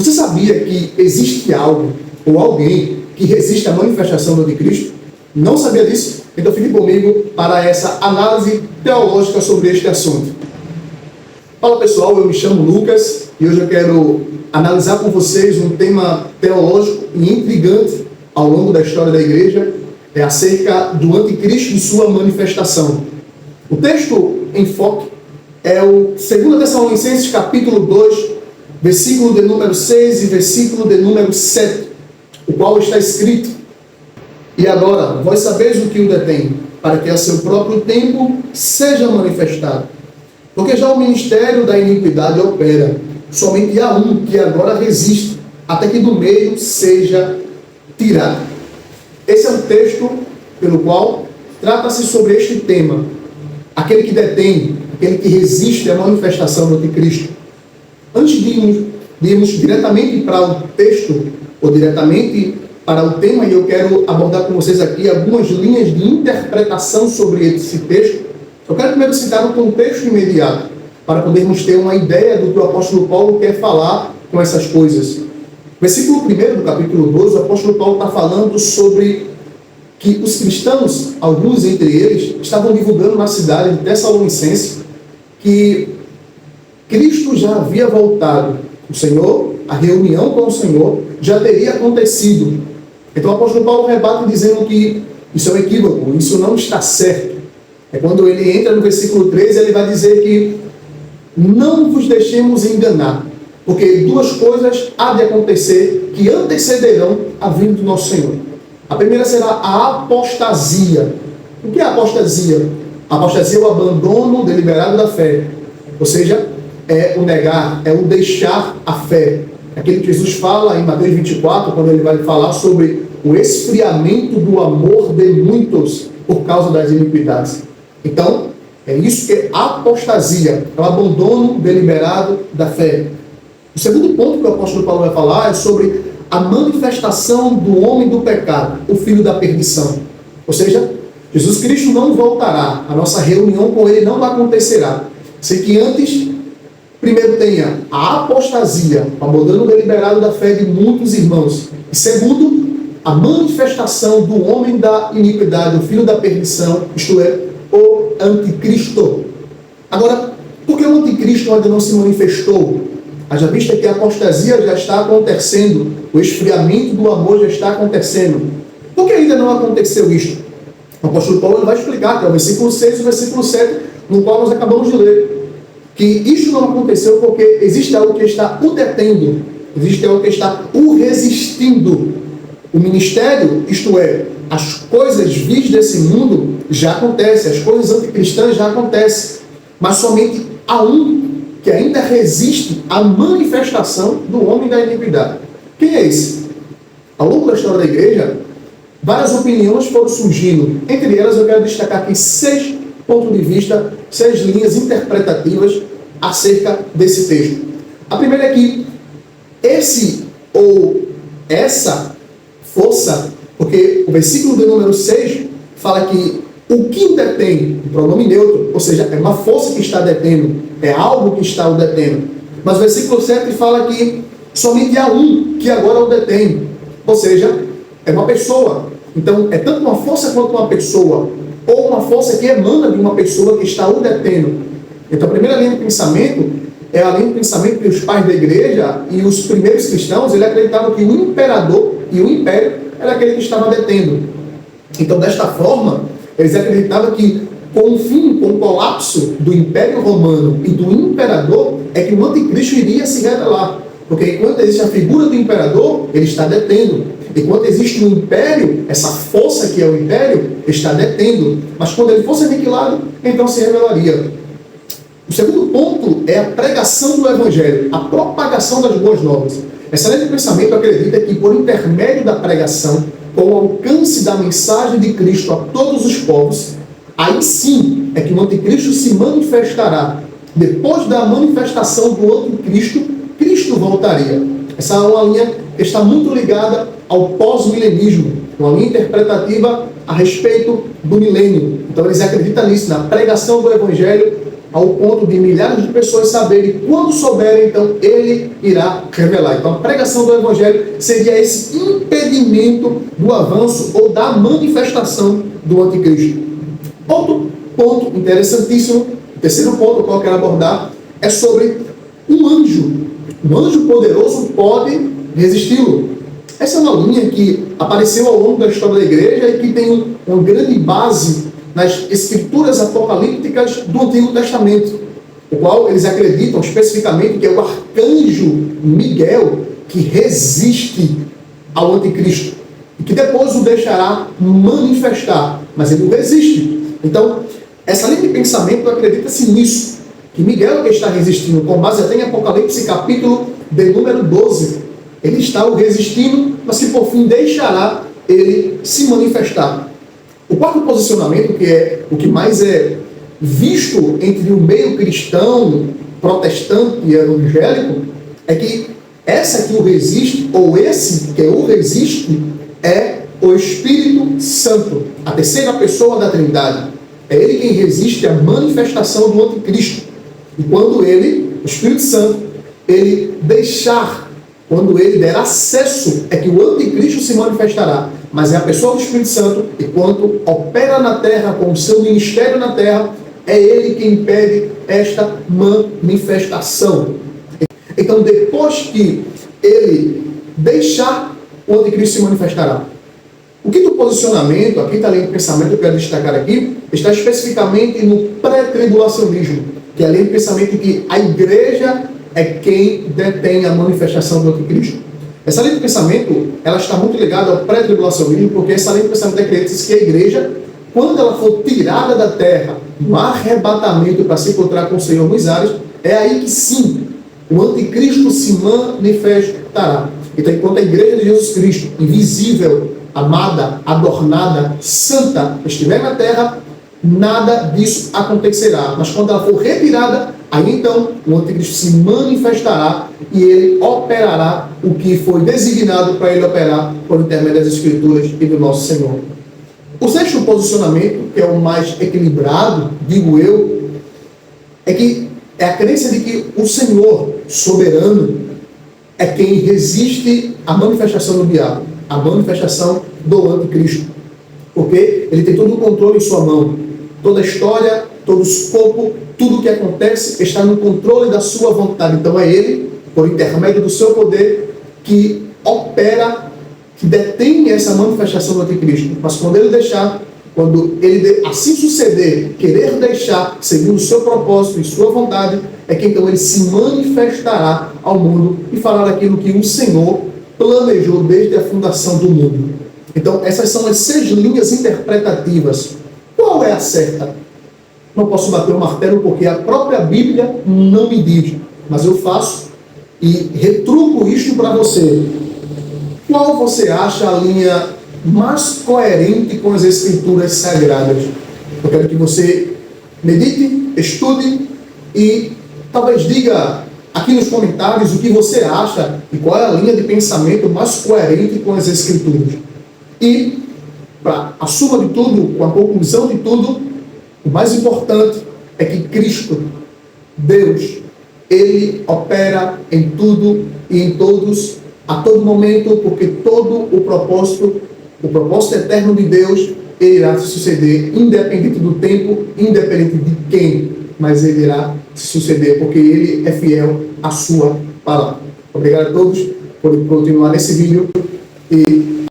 Você sabia que existe algo ou alguém que resiste à manifestação do anticristo? Não sabia disso? Então fique comigo para essa análise teológica sobre este assunto. Fala pessoal, eu me chamo Lucas e hoje eu quero analisar com vocês um tema teológico e intrigante ao longo da história da igreja, acerca do anticristo e sua manifestação. O texto em foco é o 2 Tessalonicenses capítulo 2, versículo de número 6 e versículo de número 7, o qual está escrito: E agora, vós sabeis o que o detém, para que a seu próprio tempo seja manifestado. Porque já o ministério da iniquidade opera, somente há um que agora resiste, até que do meio seja tirado. Esse é o texto pelo qual trata-se sobre este tema. Aquele que detém, aquele que resiste à manifestação do anticristo. Antes de irmos diretamente para o texto, ou diretamente para o tema, e eu quero abordar com vocês aqui algumas linhas de interpretação sobre esse texto, eu quero primeiro citar o contexto imediato, para podermos ter uma ideia do que o apóstolo Paulo quer falar com essas coisas. Versículo 1 do capítulo 12, o apóstolo Paulo está falando sobre que os cristãos, alguns entre eles, estavam divulgando na cidade de Tessalonicense que Cristo já havia voltado. O Senhor, a reunião com o Senhor, já teria acontecido. Então o apóstolo Paulo rebate dizendo que isso é um equívoco, isso não está certo. É quando ele entra no versículo 13, ele vai dizer que não vos deixemos enganar, porque duas coisas há de acontecer que antecederão a vinda do nosso Senhor. A primeira será a apostasia. O que é a apostasia? A apostasia é o abandono deliberado da fé. Ou seja, é o negar, é o deixar a fé. Aquilo que Jesus fala em Mateus 24, quando ele vai falar sobre o esfriamento do amor de muitos por causa das iniquidades. Então, é isso que é apostasia, é o abandono deliberado da fé. O segundo ponto que o apóstolo Paulo vai falar é sobre a manifestação do homem do pecado, o filho da perdição. Ou seja, Jesus Cristo não voltará, a nossa reunião com ele não acontecerá. Sei que antes, primeiro tenha a apostasia, o abandono deliberado da fé de muitos irmãos. E segundo, a manifestação do homem da iniquidade, o filho da perdição, isto é, o anticristo. Agora, por que o anticristo ainda não se manifestou? Haja vista que a apostasia já está acontecendo, o esfriamento do amor já está acontecendo. Por que ainda não aconteceu isto? O apóstolo Paulo vai explicar, que é o versículo 6 e o versículo 7, no qual nós acabamos de ler, que isto não aconteceu porque existe algo que está o detendo, existe algo que está o resistindo. O ministério, isto é, as coisas vis desse mundo já acontecem, as coisas anticristãs já acontecem, mas somente há um que ainda resiste à manifestação do homem da iniquidade. Quem é esse? Ao longo da história da igreja, várias opiniões foram surgindo. Entre elas, eu quero destacar aqui 6 pontos de vista, 6 linhas interpretativas acerca desse texto. A primeira é que esse ou essa força, porque o versículo de número 6 fala que o que detém, o pronome neutro, ou seja, é uma força que está detendo, é algo que está o detendo. Mas o versículo 7 fala que somente há um que agora o detém, ou seja, é uma pessoa. Então, é tanto uma força quanto uma pessoa, ou uma força que emana de uma pessoa que está o detendo. Então, a primeira linha de pensamento é a linha de pensamento que os pais da igreja e os primeiros cristãos, eles acreditavam que o imperador e o império era aquele que estava detendo. Então, desta forma, eles acreditavam que com o fim, com o colapso do Império Romano e do imperador, é que o anticristo iria se revelar. Porque enquanto existe a figura do imperador, ele está detendo. Enquanto existe o império, essa força que é o império, está detendo. Mas quando ele fosse aniquilado, então se revelaria. O segundo ponto é a pregação do evangelho, a propagação das boas novas. Essa linha de pensamento acredita que por intermédio da pregação, com o alcance da mensagem de Cristo a todos os povos, aí sim é que o anticristo se manifestará. Depois da manifestação do anticristo, Cristo voltaria. Essa é uma linha que está muito ligada ao pós-milenismo, uma linha interpretativa a respeito do milênio. Então eles acreditam nisso, na pregação do Evangelho, ao ponto de milhares de pessoas saberem, quando souberem, então ele irá revelar. Então a pregação do Evangelho seria esse impedimento do avanço ou da manifestação do anticristo. Outro ponto interessantíssimo, o terceiro ponto que eu quero abordar, é sobre um anjo. Um anjo poderoso pode resisti-lo. Essa é uma linha que apareceu ao longo da história da igreja e que tem uma grande base nas escrituras apocalípticas do Antigo Testamento, o qual eles acreditam especificamente que é o arcanjo Miguel que resiste ao anticristo e que depois o deixará manifestar, mas ele o resiste. Então, essa linha de pensamento acredita-se nisso, que Miguel que está resistindo, com base até em Apocalipse capítulo de número 12, ele está o resistindo, mas que por fim deixará ele se manifestar. O quarto posicionamento, que é o que mais é visto entre o meio cristão, protestante e evangélico, é que essa que o resiste, ou esse que o resiste, é o Espírito Santo, a terceira pessoa da Trindade. É ele quem resiste à manifestação do anticristo. E quando ele, o Espírito Santo, ele deixar, quando ele der acesso, é que o anticristo se manifestará. Mas é a pessoa do Espírito Santo, e quando opera na terra, com o seu ministério na terra, é ele quem impede esta manifestação. Então, depois que ele deixar, o anticristo se manifestará. O quinto posicionamento, a quinta linha de pensamento que eu quero destacar aqui, está especificamente no pré-tribulacionismo, que é a linha de pensamento que a igreja é quem detém a manifestação do anticristo. Essa linha de pensamento, ela está muito ligada ao pré-tribulacionismo, porque essa linha de pensamento acredita que a igreja, quando ela for tirada da terra, no arrebatamento para se encontrar com o Senhor nos ares, é aí que sim, o anticristo se manifestará. Então, enquanto a igreja de Jesus Cristo, invisível, amada, adornada, santa, estiver na terra, nada disso acontecerá. Mas quando ela for retirada, aí então o anticristo se manifestará e ele operará o que foi designado para ele operar por intermédio das Escrituras e do nosso Senhor. O sexto posicionamento, que é o mais equilibrado, digo eu, é a crença de que o Senhor soberano é quem resiste à manifestação do diabo, à manifestação do anticristo. Porque ele tem todo o controle em sua mão. Toda a história, todo o escopo, tudo o que acontece está no controle da sua vontade. Então é ele, por intermédio do seu poder, que opera, que detém essa manifestação do anticristo. Mas quando ele deixar, quando ele assim suceder, querer deixar, segundo o seu propósito e sua vontade, é que então ele se manifestará ao mundo e falar aquilo que o Senhor planejou desde a fundação do mundo. Então essas são as 6 linhas interpretativas. Qual é a certa? Não posso bater o martelo porque a própria Bíblia não me diz, mas eu faço e retruco isto para você. Qual você acha a linha mais coerente com as Escrituras Sagradas? Eu quero que você medite, estude e talvez diga aqui nos comentários o que você acha e qual é a linha de pensamento mais coerente com as Escrituras. E, para a suma de tudo, com a conclusão de tudo, o mais importante é que Cristo, Deus, Ele opera em tudo e em todos, a todo momento, porque todo o propósito eterno de Deus, ele irá se suceder, independente do tempo, independente de quem, mas ele irá se suceder, porque ele é fiel à sua palavra. Obrigado a todos por continuar nesse vídeo e